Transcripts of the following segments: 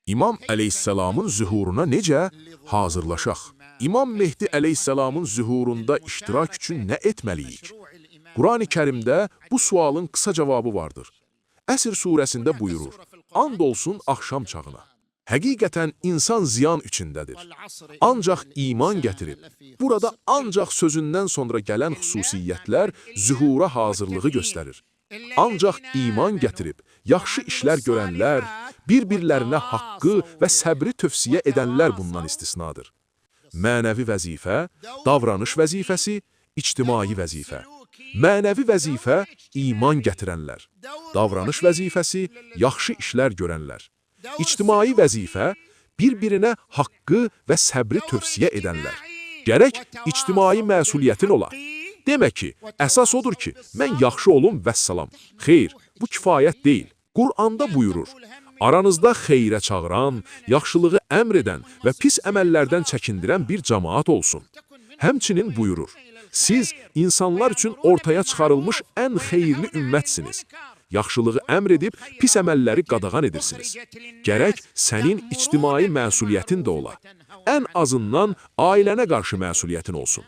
İmam əleyhissalamın zühuruna necə hazırlaşaq? İmam Mehdi əleyhissalamın zühurunda iştirak üçün nə etməliyik? Qurani Kərimdə bu sualın qısa cavabı vardır. Əsr surəsində buyurur, and olsun axşam çağına. Həqiqətən insan ziyan içindədir. Ancaq iman gətirib, burada ancaq sözündən sonra gələn xüsusiyyətlər zühura hazırlığı göstərir. Ancaq iman gətirib, yaxşı işlər görənlər, bir-birlərinə haqqı və səbri tövsiyə edənlər bundan istisnadır. Mənəvi vəzifə, davranış vəzifəsi, ictimai vəzifə. Mənəvi vəzifə, iman gətirənlər. Davranış vəzifəsi, yaxşı işlər görənlər. İctimai vəzifə, bir-birinə haqqı və səbri tövsiyə edənlər. Gərək ictimai məsuliyyətin ola. Demək ki, əsas odur ki, mən yaxşı olum vəssalam. Xeyr, bu kifayət deyil. Qur'anda buyurur, aranızda xeyrə çağıran, yaxşılığı əmr edən və pis əməllərdən çəkindirən bir cəmaat olsun. Həmçinin buyurur, siz insanlar üçün ortaya çıxarılmış ən xeyirli ümmətsiniz. Yaxşılığı əmr edib pis əməlləri qadağan edirsiniz. Gərək sənin ictimai məsuliyyətin də ola. Ən azından ailənə qarşı məsuliyyətin olsun.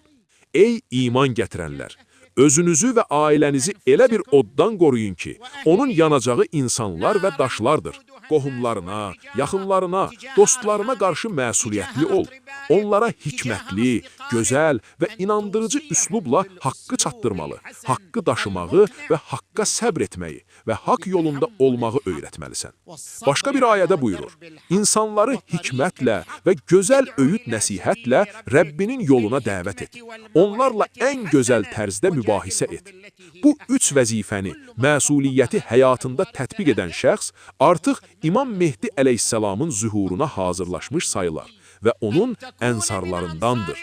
Ey iman gətirənlər! Özünüzü və ailənizi elə bir oddan qoruyun ki, onun yanacağı insanlar və daşlardır. Qohumlarına, yaxınlarına, dostlarına qarşı məsuliyyətli ol. Onlara hikmətli, gözəl və inandırıcı üslubla haqqı çatdırmalı, haqqı daşımağı və haqqa səbr etməyi və haqq yolunda olmağı öyrətməlisən. Başqa bir ayədə buyurur, insanları hikmətlə və gözəl öyüd nəsihətlə Rəbbinin yoluna dəvət et. Onlarla ən gözəl tərzdə mübahisə et. Bu üç vəzifəni, məsuliyyəti həyatında tətbiq edən şəxs artıq İmam Mehdi əleyhissalamın zühuruna hazırlaşmış sayılar və onun ənsarlarındandır.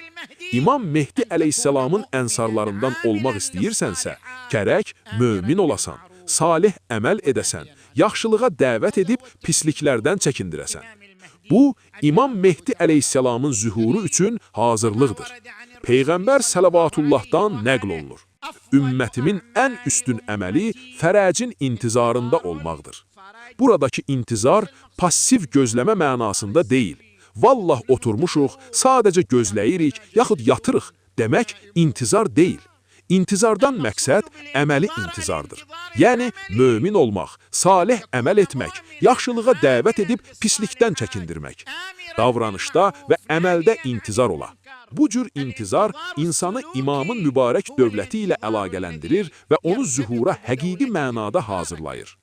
İmam Mehdi əleyhissalamın ənsarlarından olmaq istəyirsənsə, gərək mömin olasan, salih əməl edəsən, yaxşılığa dəvət edib pisliklərdən çəkindirəsən. Bu, İmam Mehdi əleyhissalamın zühuru üçün hazırlıqdır. Peyğəmbər sələvatullahdan nəql olunur. Ümmətimin ən üstün əməli fərəcin intizarında olmaqdır. Buradakı intizar passiv gözləmə mənasında deyil. Vallah oturmuşuq, sadəcə gözləyirik, yaxud yatırıq demək intizar deyil. İntizardan məqsəd əməli intizardır. Yəni, mömin olmaq, salih əməl etmək, yaxşılığa dəvət edib pislikdən çəkindirmək. Davranışda və əməldə intizar ola. Bu cür intizar insanı imamın mübarək dövləti ilə əlaqələndirir və onu zühura həqiqi mənada hazırlayır.